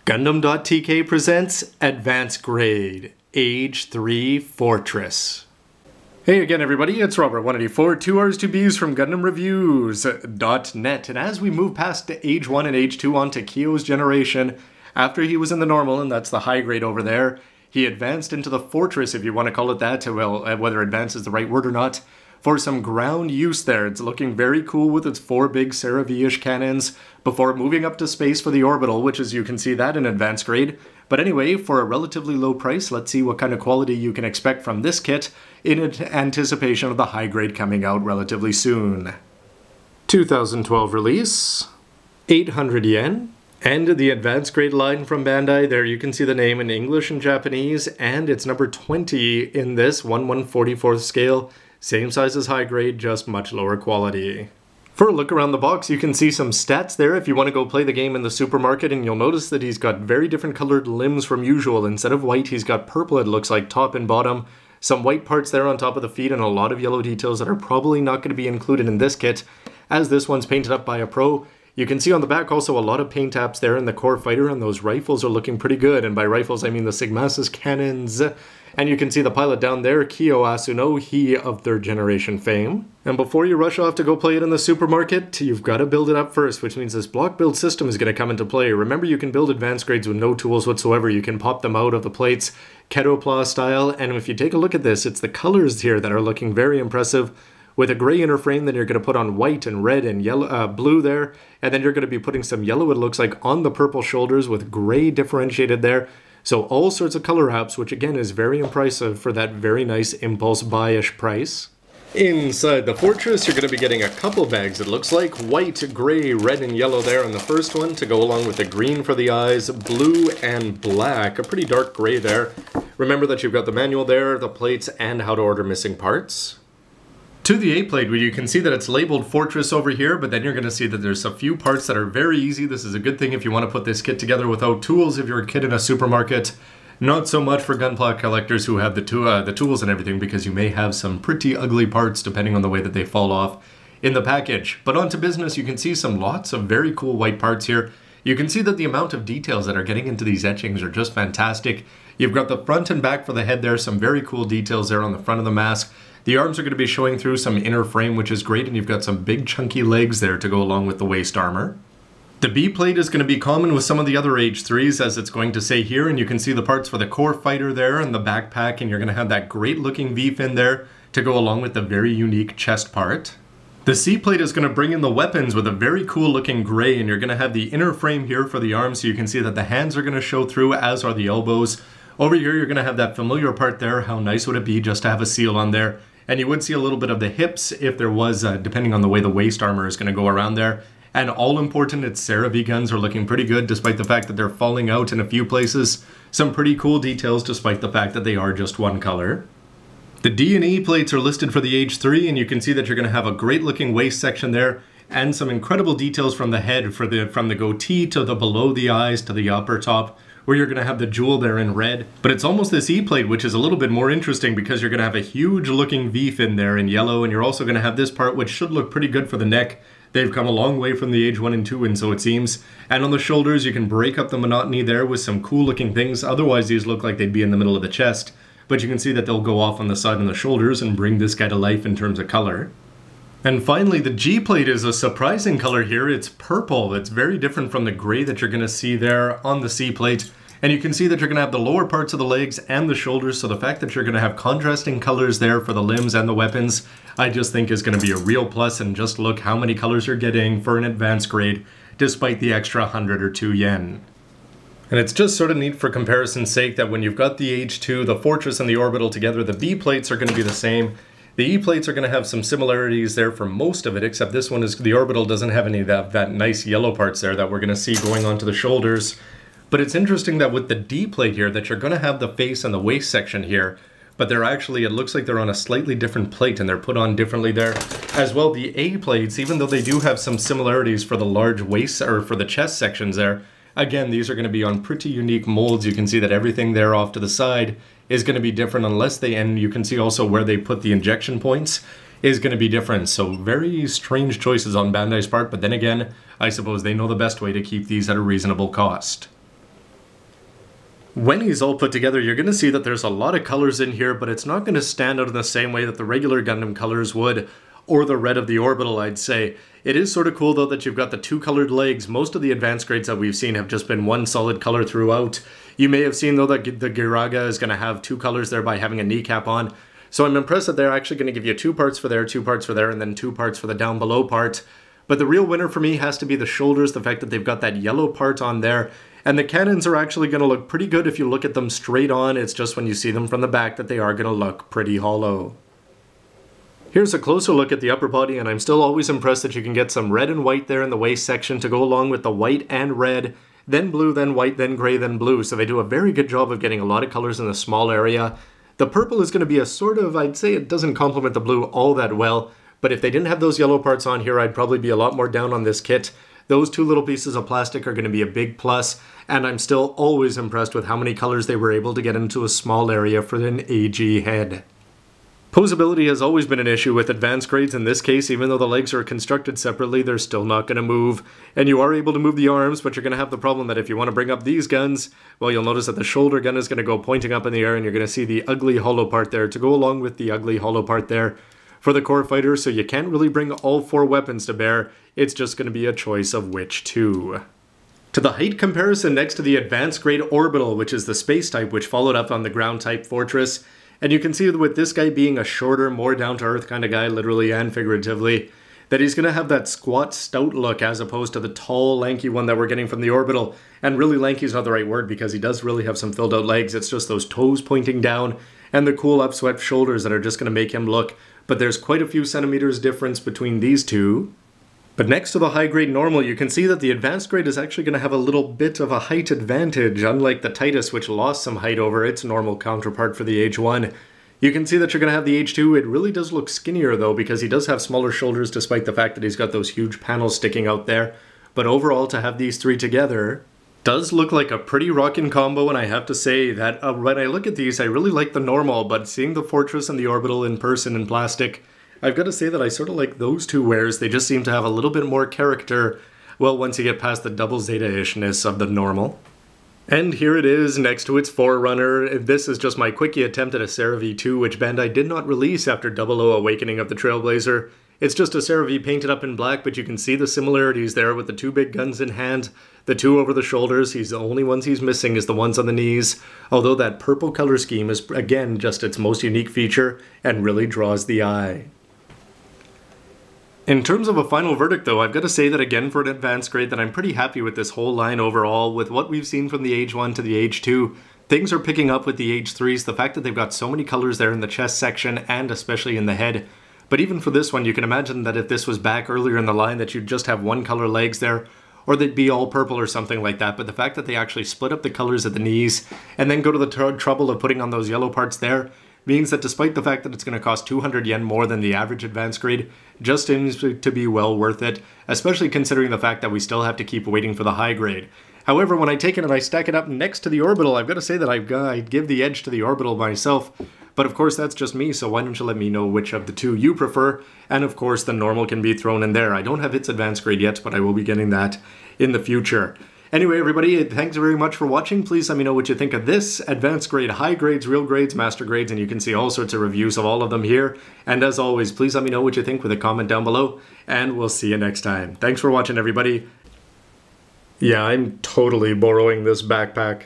Gundam.tk presents Advanced Grade Age-3 Fortress. Hey again everybody, it's Robert 184, 2 R's 2 B's from GundamReviews.net, and as we move past Age 1 and Age 2 onto Kyo's generation, after he was in the normal, and that's the high grade over there, he advanced into the Fortress, if you want to call it that, well, whether advance is the right word or not, for some ground use there. It's looking very cool with its 4 big Ceravi-ish cannons before moving up to space for the orbital, which is, you can see that in advanced grade. But anyway, for a relatively low price, let's see what kind of quality you can expect from this kit in anticipation of the high grade coming out relatively soon. 2012 release, 800 yen. And the advanced grade line from Bandai, there you can see the name in English and Japanese, and it's number 20 in this 1/144th scale. Same size as high grade, just much lower quality. For a look around the box, you can see some stats there if you want to go play the game in the supermarket, and you'll notice that he's got very different colored limbs from usual. Instead of white, he's got purple, it looks like, top and bottom. Some white parts there on top of the feet, and a lot of yellow details that are probably not going to be included in this kit, as this one's painted up by a pro. You can see on the back also a lot of paint apps there in the core fighter, and those rifles are looking pretty good. And by rifles, I mean the Sigmasis cannons. And you can see the pilot down there, Kyo Asuno, he of 3rd generation fame. And before you rush off to go play it in the supermarket, you've got to build it up first, which means this block build system is going to come into play. Remember, you can build advanced grades with no tools whatsoever. You can pop them out of the plates, gunpla style. And if you take a look at this, it's the colors here that are looking very impressive. With a gray inner frame, then you're going to put on white and red and yellow, blue there. And then you're going to be putting some yellow, it looks like, on the purple shoulders with gray differentiated there. So all sorts of color apps, which again is very impressive for that very nice impulse buy-ish price. Inside the Fortress, you're going to be getting a couple bags, it looks like. White, gray, red, and yellow there on the first one to go along with the green for the eyes, blue and black, a pretty dark gray there. Remember that you've got the manual there, the plates, and how to order missing parts. To the A plate, where you can see that it's labeled Fortress over here, but then you're going to see that there's a few parts that are very easy. This is a good thing if you want to put this kit together without tools if you're a kid in a supermarket. Not so much for gunpla collectors who have the tools and everything, because you may have some pretty ugly parts depending on the way that they fall off in the package. But on to business, you can see lots of very cool white parts here. You can see that the amount of details that are getting into these etchings are just fantastic. You've got the front and back for the head there, some very cool details there on the front of the mask. The arms are going to be showing through some inner frame, which is great, and you've got some big chunky legs there to go along with the waist armor. The B plate is going to be common with some of the other Age 3s, as it's going to say here, and you can see the parts for the core fighter there and the backpack, and you're going to have that great looking V fin there to go along with the very unique chest part. The C plate is going to bring in the weapons with a very cool looking gray, and you're going to have the inner frame here for the arms, so you can see that the hands are going to show through, as are the elbows. Over here you're going to have that familiar part there. How nice would it be just to have a seal on there? And you would see a little bit of the hips if there was, depending on the way the waist armor is going to go around there. And all important, its Ceravi guns are looking pretty good despite the fact that they're falling out in a few places. Some pretty cool details despite the fact that they are just one color. The D and E plates are listed for the Age 3, and you can see that you're going to have a great looking waist section there and some incredible details from the head, from the goatee to the below the eyes to the upper top, where you're going to have the jewel there in red. But it's almost this E plate, which is a little bit more interesting because you're going to have a huge looking V fin there in yellow, and you're also going to have this part, which should look pretty good for the neck. They've come a long way from the Age 1 and 2, and so it seems. And on the shoulders, you can break up the monotony there with some cool looking things. Otherwise, these look like they'd be in the middle of the chest. But you can see that they'll go off on the side and the shoulders and bring this guy to life in terms of color. And finally, the G plate is a surprising color here. It's purple. It's very different from the gray that you're going to see there on the C plate. And you can see that you're going to have the lower parts of the legs and the shoulders, so the fact that you're going to have contrasting colors there for the limbs and the weapons, I just think is going to be a real plus. And just look how many colors you're getting for an advanced grade, despite the extra 100 or 2 yen. And it's just sort of neat for comparison's sake that when you've got the Age 2, the Fortress, and the Orbital together, the B plates are going to be the same. The E plates are going to have some similarities there for most of it, except this one is, the Orbital doesn't have any of that nice yellow parts there that we're going to see going onto the shoulders. But it's interesting that with the D plate here, that you're going to have the face and the waist section here, but they're actually, it looks like they're on a slightly different plate and they're put on differently there. As well, the A plates, even though they do have some similarities for the large waist, or for the chest sections there, again, these are going to be on pretty unique molds. You can see that everything there off to the side is going to be different unless they, and you can see also where they put the injection points is going to be different. So very strange choices on Bandai's part, but then again, I suppose they know the best way to keep these at a reasonable cost. When he's all put together, you're going to see that there's a lot of colors in here, but it's not going to stand out in the same way that the regular Gundam colors would, or the red of the orbital, I'd say. It is sort of cool, though, that you've got the two colored legs. Most of the advanced grades that we've seen have just been one solid color throughout. You may have seen, though, that the Giraga is going to have two colors there by having a kneecap on. So I'm impressed that they're actually going to give you 2 parts for there, 2 parts for there, and then 2 parts for the down below part. But the real winner for me has to be the shoulders, the fact that they've got that yellow part on there. And the cannons are actually going to look pretty good if you look at them straight on. It's just when you see them from the back that they are going to look pretty hollow. Here's a closer look at the upper body, and I'm still always impressed that you can get some red and white there in the waist section to go along with the white and red, then blue, then white, then gray, then blue. So they do a very good job of getting a lot of colors in a small area. The purple is going to be a sort of, I'd say it doesn't complement the blue all that well, but if they didn't have those yellow parts on here, I'd probably be a lot more down on this kit. Those 2 little pieces of plastic are going to be a big plus, and I'm still always impressed with how many colors they were able to get into a small area for an AG head. Posability has always been an issue with advanced grades. In this case, even though the legs are constructed separately, they're still not going to move. And you are able to move the arms, but you're going to have the problem that if you want to bring up these guns, well, you'll notice that the shoulder gun is going to go pointing up in the air, and you're going to see the ugly hollow part there to go along with the ugly hollow part there for the core fighter, so you can't really bring all 4 weapons to bear. It's just going to be a choice of which 2. To the height comparison next to the advanced grade orbital, which is the space type, which followed up on the ground type Fortress. And you can see with this guy being a shorter, more down-to-earth kind of guy, literally and figuratively, that he's going to have that squat, stout look as opposed to the tall, lanky one that we're getting from the orbital. And really lanky is not the right word because he does really have some filled out legs. It's just those toes pointing down and the cool upswept shoulders that are just going to make him look. But there's quite a few centimeters difference between these two. But next to the high grade normal, you can see that the advanced grade is actually going to have a little bit of a height advantage, unlike the Titus, which lost some height over its normal counterpart for the H1. You can see that you're going to have the H2. It really does look skinnier though, because he does have smaller shoulders despite the fact that he's got those huge panels sticking out there. But overall, to have these 3 together does look like a pretty rockin' combo, and I have to say that when I look at these, I really like the normal, but seeing the Fortress and the orbital in person in plastic, I've got to say that I sort of like those 2 wares. They just seem to have a little bit more character, well, once you get past the double Zeta-ishness of the normal. And here it is next to its forerunner. This is just my quickie attempt at a Serra V2, which Bandai did not release after 00 Awakening of the Trailblazer. It's just a Serra V painted up in black, but you can see the similarities there with the 2 big guns in hand, the 2 over the shoulders. The only ones he's missing is the ones on the knees, although that purple color scheme is, again, just its most unique feature and really draws the eye. In terms of a final verdict though, I've got to say that again for an advanced grade that I'm pretty happy with this whole line overall. With what we've seen from the H1 to the H2, things are picking up with the H3s. The fact that they've got so many colors there in the chest section and especially in the head. But even for this one, you can imagine that if this was back earlier in the line that you'd just have 1 color legs there, or they'd be all purple or something like that. But the fact that they actually split up the colors at the knees and then go to the trouble of putting on those yellow parts there means that despite the fact that it's going to cost 200 yen more than the average advanced grade, just seems to be well worth it, especially considering the fact that we still have to keep waiting for the high grade. However, when I take it and I stack it up next to the orbital, I've got to say that I'd give the edge to the orbital myself. But of course that's just me, so why don't you let me know which of the 2 you prefer, and of course the normal can be thrown in there. I don't have its advanced grade yet, but I will be getting that in the future. Anyway, everybody, thanks very much for watching. Please let me know what you think of this advanced grade, high grades, real grades, master grades, and you can see all sorts of reviews of all of them here. And as always, please let me know what you think with a comment down below, and we'll see you next time. Thanks for watching, everybody. Yeah, I'm totally borrowing this backpack.